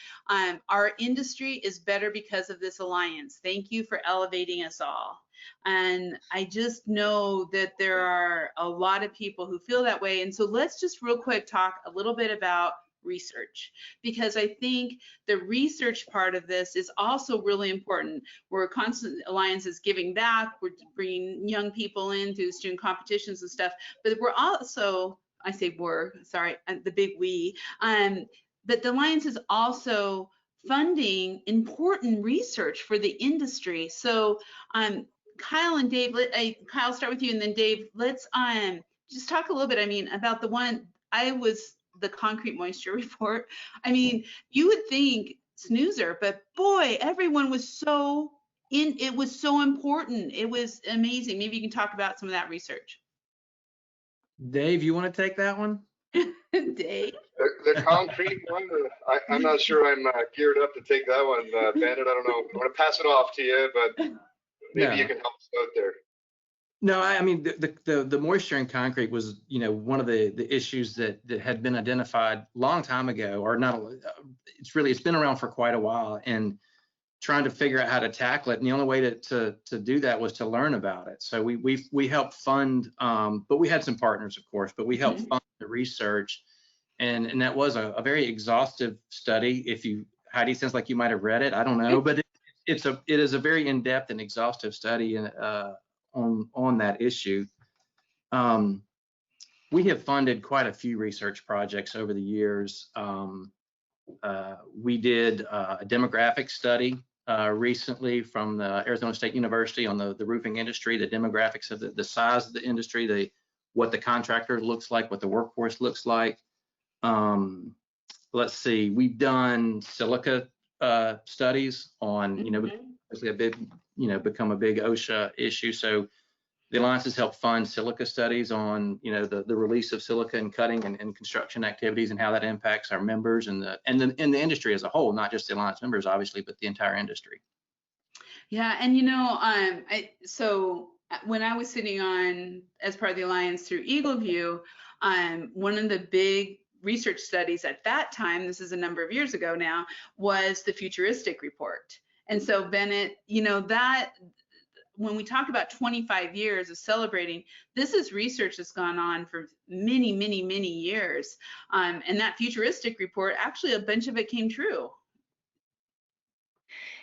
our industry is better because of this Alliance. Thank you for elevating us all. And I just know that there are a lot of people who feel that way. And so let's just real quick talk a little bit about research, because I think the research part of this is also really important. We're constant Alliance is giving back, we're bringing young people in through student competitions and stuff, but we're also, I say we're, sorry, the big we, but the Alliance is also funding important research for the industry. So Kyle and Dave, Kyle, start with you, and then Dave, let's just talk a little bit, I mean, about the concrete moisture report. I mean, you would think snoozer, but boy, everyone was it was so important. It was amazing. Maybe you can talk about some of that research. Dave, you want to take that one? Dave? The concrete one, I'm not sure I'm geared up to take that one, Bennett. I don't know. I'm going to pass it off to you, but maybe you can help us out there. No, I mean, the moisture in concrete was, one of the issues that had been identified long time ago, or not, it's been around for quite a while, and trying to figure out how to tackle it. And the only way to do that was to learn about it. So we helped fund, but we had some partners, of course, but we helped fund the research. And that was a very exhaustive study. Heidi, sounds like you might have read it. I don't know, but it is a very in-depth and exhaustive study on that issue. We have funded quite a few research projects over the years. We did a demographic study recently from the Arizona State University on the roofing industry, the demographics of the size of the industry, what the contractor looks like, what the workforce looks like. Let's see, we've done silica studies on, obviously a big, become a big OSHA issue. So the Alliance has helped fund silica studies on, the release of silica and cutting and construction activities and how that impacts our members and the industry as a whole, not just the Alliance members, obviously, but the entire industry. Yeah, and so when I was sitting on as part of the Alliance through Eagle View, one of the big research studies at that time, this is a number of years ago now, was the futuristic report. And so Bennett, that when we talk about 25 years of celebrating, this is research that's gone on for many, many, many years. And that futuristic report, actually a bunch of it came true.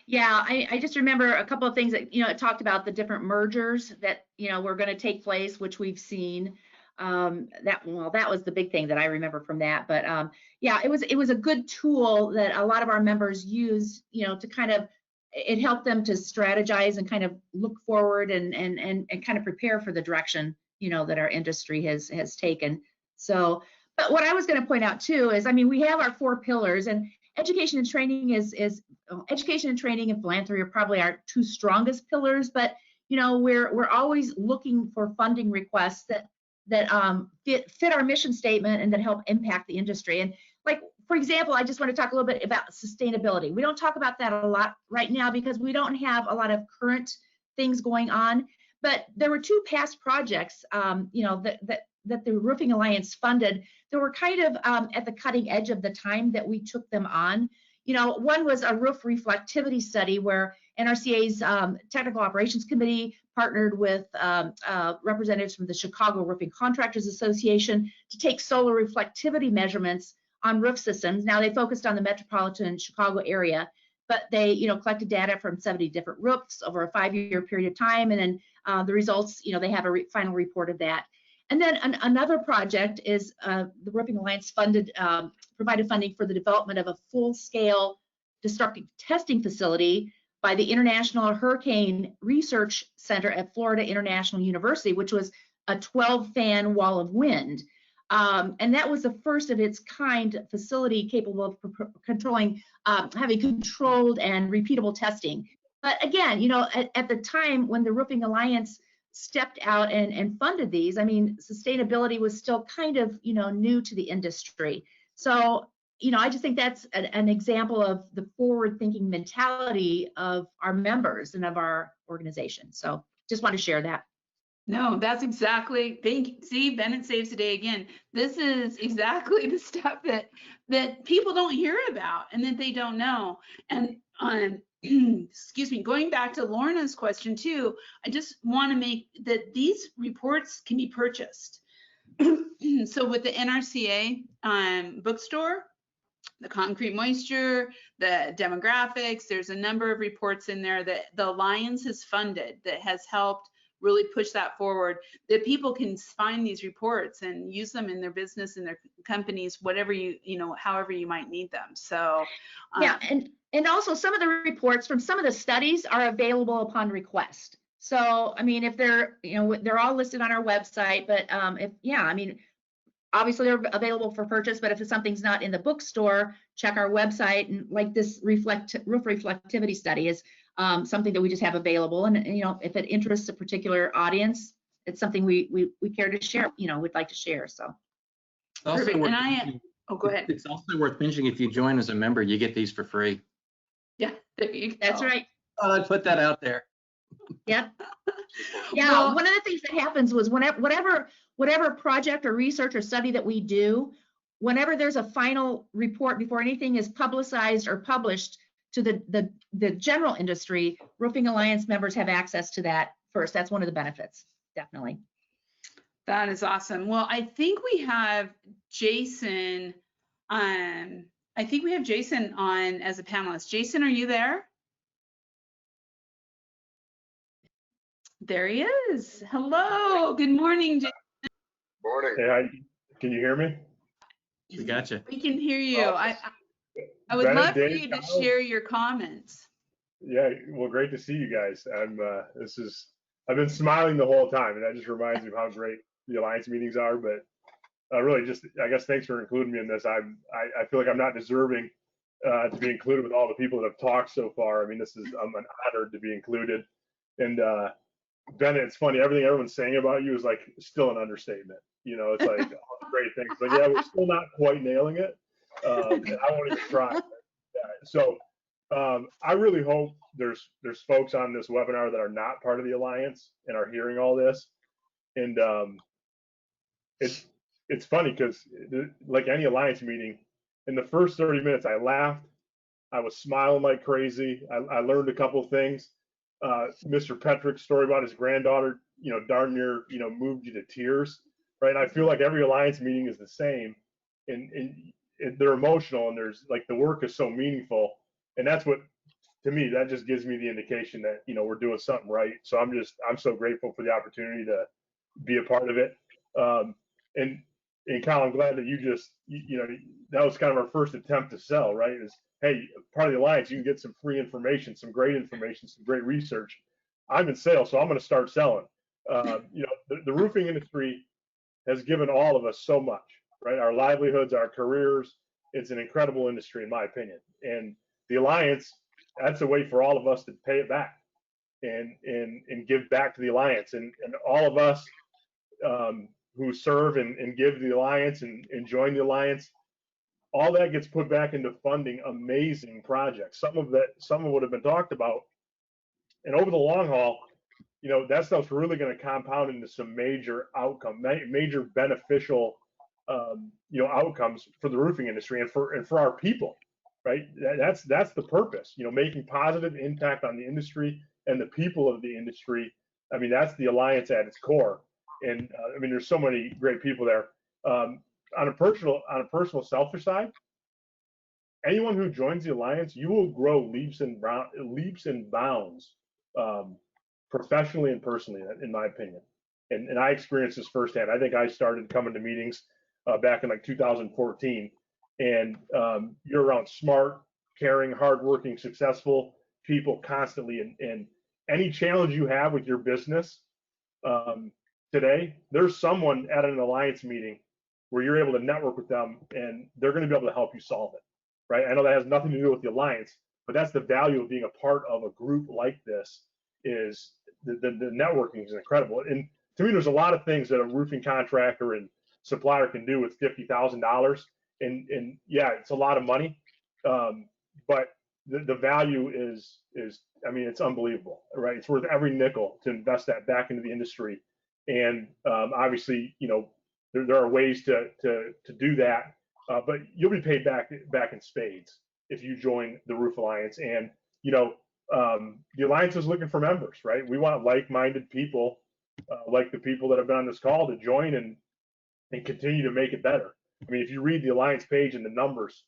Yeah, I just remember a couple of things that, it talked about the different mergers that, were going to take place, which we've seen. That was the big thing that I remember from that. But yeah, it was a good tool that a lot of our members use, to it helped them to strategize and kind of look forward and kind of prepare for the direction, that our industry has taken. So, but what I was going to point out too is, we have our 4 pillars, and education and training education and training and philanthropy are probably our 2 strongest pillars, but we're always looking for funding requests that fit our mission statement and that help impact the industry. And like, for example, I just want to talk a little bit about sustainability. We don't talk about that a lot right now because we don't have a lot of current things going on, but there were 2 past projects, that the Roofing Alliance funded that were kind of at the cutting edge of the time that we took them on. One was a roof reflectivity study where NRCA's Technical Operations Committee partnered with representatives from the Chicago Roofing Contractors Association to take solar reflectivity measurements on roof systems. Now, they focused on the metropolitan Chicago area, but they collected data from 70 different roofs over a 5-year period of time, and then the results, they have a final report of that. And then another project is the Roofing Alliance provided funding for the development of a full-scale destructive testing facility by the International Hurricane Research Center at Florida International University, which was a 12-fan wall of wind. And that was the first of its kind facility capable of controlling, having controlled and repeatable testing. But again, at the time when the Roofing Alliance stepped out and funded these, sustainability was still kind of, new to the industry. So, I just think that's an example of the forward-thinking mentality of our members and of our organization. So just want to share that. No, that's exactly, see, Bennett saves the day again. This is exactly the stuff that people don't hear about and that they don't know. And excuse me, going back to Lorna's question too, I just want to make that these reports can be purchased. So with the NRCA bookstore, the concrete moisture, the demographics, there's a number of reports in there that the Alliance has funded that has helped really push that forward, that people can find these reports and use them in their business, in their companies, whatever however you might need them. So yeah, and also some of the reports from some of the studies are available upon request. So, I mean, if they're, they're all listed on our website, but I mean, obviously they're available for purchase, but if something's not in the bookstore, check our website. And like this roof reflectivity study is something that we just have available. And, if it interests a particular audience, it's something we care to share, we'd like to share. So. Perfect. And go ahead. It's also worth mentioning, if you join as a member, you get these for free. Yeah, there you go. That's right. I'd put that out there. Yep. Yeah. Well, one of the things that happens was whatever project or research or study that we do, whenever there's a final report before anything is publicized or published to the general industry, Roofing Alliance members have access to that first. That's one of the benefits, definitely. that is awesome. Well, I think we have Jason. I think we have Jason on as a panelist. Jason, are you there? There he is. Hello. Good morning, Jason. Morning. Hey, hi. Can you hear me? We got you. We can hear you. I would Bennett, love for Dave, you to Kyle? share your comments. Yeah, well, great to see you guys. I've been smiling the whole time, and that just reminds me of how great the Alliance meetings are. But really, I guess thanks for including me in this. I feel like I'm not deserving to be included with all the people that have talked so far. I mean, I'm honored to be included. And Bennett, it's funny, everything everyone's saying about you is like still an understatement. It's like all the great things, but yeah, we're still not quite nailing it. And I won't even try. So I really hope there's folks on this webinar that are not part of the Alliance and are hearing all this. And it's funny because like any Alliance meeting, in the first 30 minutes, I laughed. I was smiling like crazy. I learned a couple things. Mr. Petrick's story about his granddaughter, darn near, moved you to tears, right? And I feel like every Alliance meeting is the same, and they're emotional, and there's like the work is so meaningful, and that's what, to me, that just gives me the indication that we're doing something right. So I'm so grateful for the opportunity to be a part of it. And Kyle, I'm glad that that was kind of our first attempt to sell, right? Is, hey, part of the Alliance, you can get some free information, some great information, some great research. I'm in sales, so I'm going to start selling. The roofing industry has given all of us so much, right? Our livelihoods, our careers. It's an incredible industry, in my opinion. And the Alliance, that's a way for all of us to pay it back and give back to the Alliance. And all of us who serve and give the Alliance and join the Alliance, all that gets put back into funding amazing projects. Some of what have been talked about, and over the long haul, that stuff's really going to compound into some major major beneficial, outcomes for the roofing industry and for our people, right? That's the purpose, making positive impact on the industry and the people of the industry. I mean, that's the Alliance at its core. And I mean, there's so many great people there. On a personal selfish side, anyone who joins the Alliance, you will grow leaps and bounds, professionally and personally, in my opinion. And I experienced this firsthand. I think I started coming to meetings back in like 2014, and you're around smart, caring, hardworking, successful people constantly. And any challenge you have with your business today, there's someone at an Alliance meeting where you're able to network with them, and they're going to be able to help you solve it, right? I know that has nothing to do with the Alliance, but that's the value of being a part of a group like this. Is the networking is incredible. And to me, there's a lot of things that a roofing contractor and supplier can do with $50,000, and yeah, it's a lot of money, but the value is I mean, it's unbelievable, right? It's worth every nickel to invest that back into the industry. And obviously, there are ways to do that, but you'll be paid back in spades if you join the Roof Alliance. And the Alliance is looking for members, right? We want like-minded people, like the people that have been on this call, to join and continue to make it better. I mean, if you read the Alliance page and the numbers,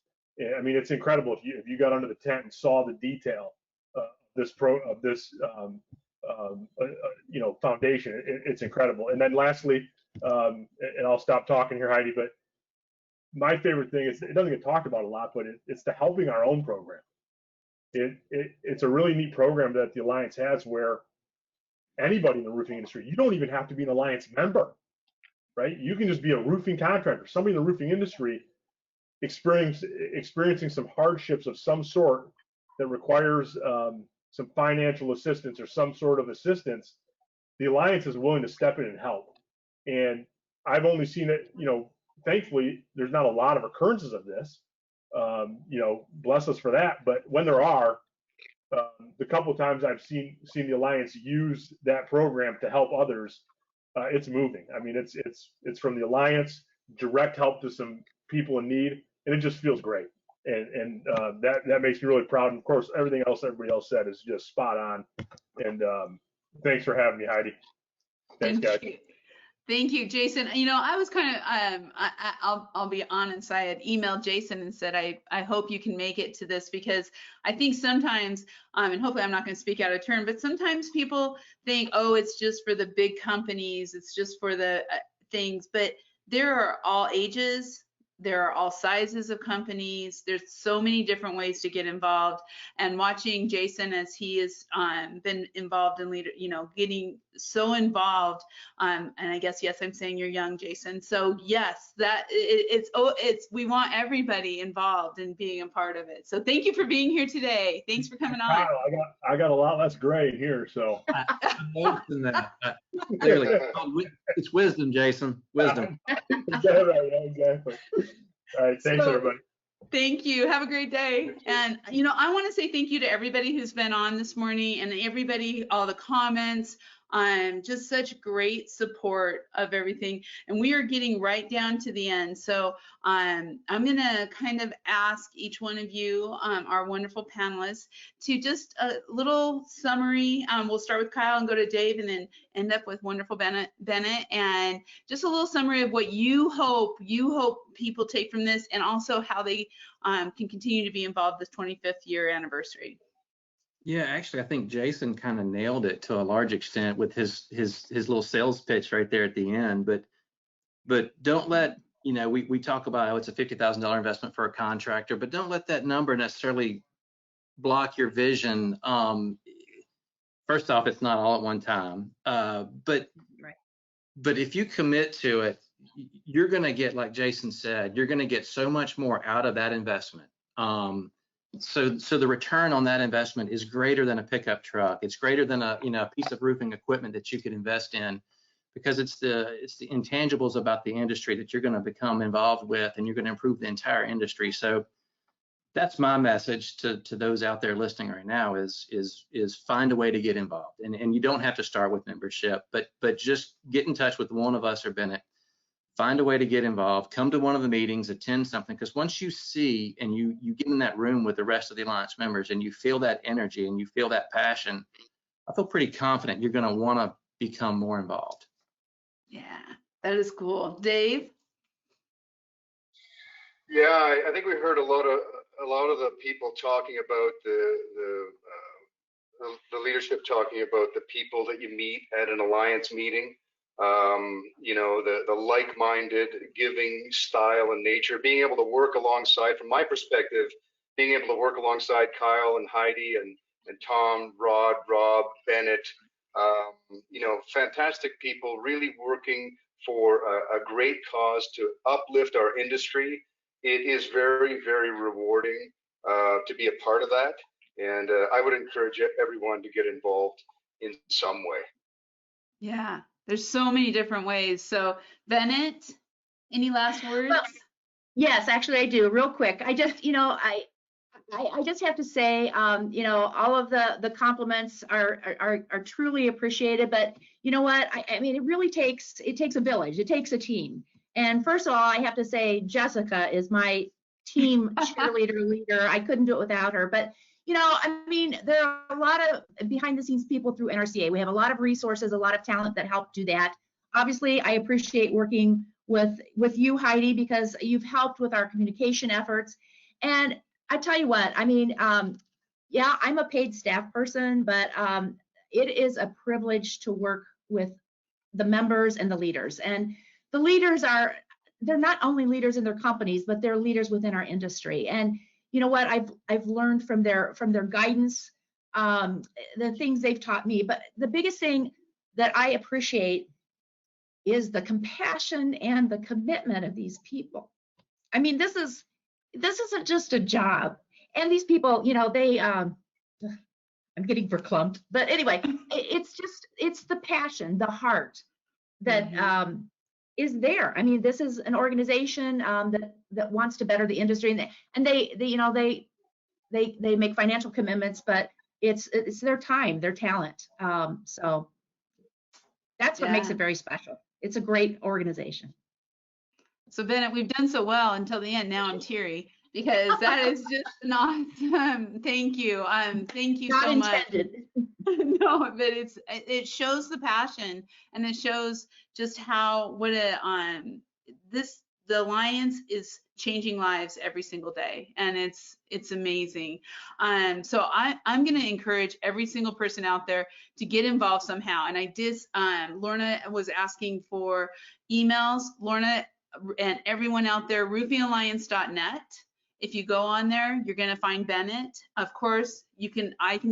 I mean, it's incredible. If you got under the tent and saw the detail of this foundation, it's incredible. And then lastly, and I'll stop talking here, Heidi, but my favorite thing is, it doesn't get talked about a lot, but it's the Helping Our Own program. It's a really neat program that the Alliance has, where anybody in the roofing industry. You don't even have to be an Alliance member, right? You can just be a roofing contractor, somebody in the roofing industry experiencing some hardships of some sort that requires some financial assistance or some sort of assistance. The Alliance is willing to step in and help. And I've only seen it, thankfully, there's not a lot of occurrences of this. Bless us for that. But when there are, the couple of times I've seen the Alliance use that program to help others, it's moving. I mean, it's from the Alliance, direct help to some people in need, and it just feels great. And that makes me really proud. And of course, everything else everybody else said is just spot on. And thanks for having me, Heidi. Thanks, guys. Thank you, Jason. I was kind of, I'll be honest, I had emailed Jason and said, I hope you can make it to this, because I think sometimes, and hopefully I'm not going to speak out of turn, but sometimes people think, oh, it's just for the big companies, it's just for the things, but there are all ages. There are all sizes of companies. There's so many different ways to get involved. And watching Jason as he has been involved in getting so involved. And I guess, yes, I'm saying you're young, Jason. So yes, we want everybody involved in being a part of it. So thank you for being here today. Thanks for coming on. I got a lot less gray here, so. Clearly, it's wisdom, Jason. Wisdom. Exactly. All right, thanks, everybody. Thank you. Have a great day. And, I want to say thank you to everybody who's been on this morning, and everybody, all the comments. Just such great support of everything. And we are getting right down to the end. So I'm going to kind of ask each one of you, our wonderful panelists, to just a little summary. We'll start with Kyle and go to Dave, and then end up with wonderful Bennett. And just a little summary of what you hope people take from this, and also how they can continue to be involved this 25th year anniversary. Yeah, actually, I think Jason kind of nailed it to a large extent with his little sales pitch right there at the end. But don't let, we talk about how it's a $50,000 investment for a contractor, but don't let that number necessarily block your vision. First off, it's not all at one time. But if you commit to it, you're going to get, like Jason said, you're going to get so much more out of that investment. So the return on that investment is greater than a pickup truck. It's greater than a piece of roofing equipment that you could invest in, because it's the intangibles about the industry that you're going to become involved with, and you're going to improve the entire industry. So that's my message to those out there listening right now is find a way to get involved. And you don't have to start with membership, but just get in touch with one of us or Bennett. Find a way to get involved, come to one of the meetings, attend something, because once you see and you get in that room with the rest of the Alliance members and you feel that energy and you feel that passion, I feel pretty confident you're going to want to become more involved. Yeah, that is cool. Dave? Yeah, I think we heard a lot of the people talking about the leadership talking about the people that you meet at an Alliance meeting. The like-minded giving style and nature, being able to work alongside, from my perspective, being able to work alongside Kyle and Heidi and Tom, Rod, Rob, Bennett, fantastic people really working for a great cause to uplift our industry. It is very, very rewarding to be a part of that. And I would encourage everyone to get involved in some way. Yeah. There's so many different ways. So Bennett, any last words? Well, yes, actually I do. Real quick. I just, I just have to say, all of the compliments are truly appreciated. But you know what? I mean, it really takes a village. It takes a team. And first of all, I have to say Jessica is my team cheerleader leader. I couldn't do it without her. But I mean, there are a lot of behind the scenes people through NRCA. We have a lot of resources, a lot of talent that help do that. Obviously, I appreciate working with you, Heidi, because you've helped with our communication efforts. And I tell you what, I mean, yeah, I'm a paid staff person, but it is a privilege to work with the members and the leaders. And the leaders they're not only leaders in their companies, but they're leaders within our industry. And you know what? I've learned from their guidance, the things they've taught me. But the biggest thing, that I appreciate is the compassion and the commitment of these people. I mean, this isn't just a job. And these people, you know, I'm getting verklempt, but anyway, it's the passion, the heart that is there. I mean, this is an organization that wants to better the industry, and they make financial commitments, but it's their time, their talent. So that's what makes it very special. It's a great organization. So Bennett, we've done so well until the end. Now I'm teary because that is just an awesome. Thank you. Thank you so much. Not intended. No, but it shows the passion, and it shows just how the Alliance is changing lives every single day, and it's amazing. So I'm going to encourage every single person out there to get involved somehow. And I did. Lorna was asking for emails. Lorna and everyone out there, roofingalliance.net. If you go on there, you're going to find Bennett. Of course,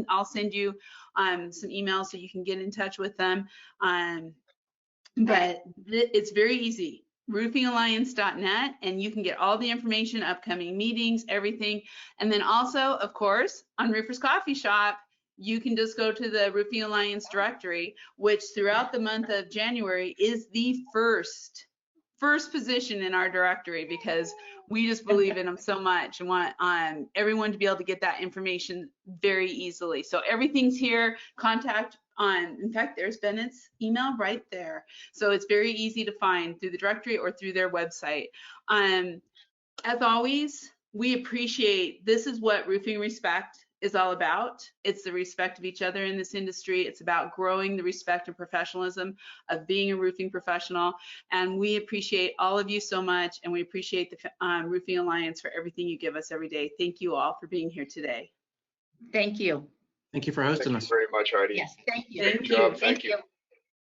I'll send you some emails so you can get in touch with them. But it's very easy. Roofingalliance.net, and you can get all the information, upcoming meetings, everything. And then also, of course, on Roofers Coffee Shop, you can just go to the Roofing Alliance directory, which throughout the month of January is the first position in our directory, because we just believe in them so much and want everyone to be able to get that information very easily. So everything's here. In fact, there's Bennett's email right there. So it's very easy to find through the directory or through their website. As always, we appreciate, this is what Roofing Respect is all about. It's the respect of each other in this industry. It's about growing the respect and professionalism of being a roofing professional. And we appreciate all of you so much. And we appreciate the Roofing Alliance for everything you give us every day. Thank you all for being here today. Thank you. Thank you for hosting us. Thank you very much, Heidi. Yes, thank you. Great job. Thank you.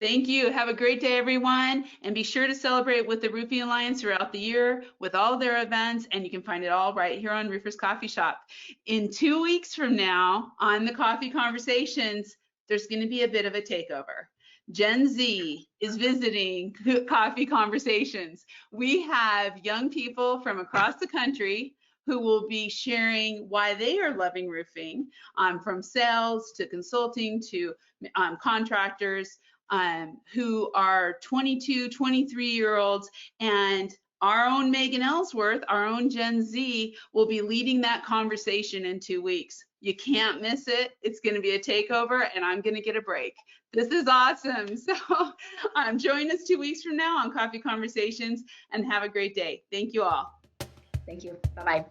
Thank you. Have a great day, everyone. And be sure to celebrate with the Roofing Alliance throughout the year with all their events. And you can find it all right here on Roofers Coffee Shop. In 2 weeks from now, on the Coffee Conversations, there's going to be a bit of a takeover. Gen Z is visiting Coffee Conversations. We have young people from across the country who will be sharing why they are loving roofing, from sales to consulting to contractors, who are 22, 23-year-olds, and our own Megan Ellsworth, our own Gen Z, will be leading that conversation in 2 weeks. You can't miss it. It's going to be a takeover, and I'm going to get a break. This is awesome. So join us 2 weeks from now on Coffee Conversations, and have a great day. Thank you all. Thank you. Bye-bye.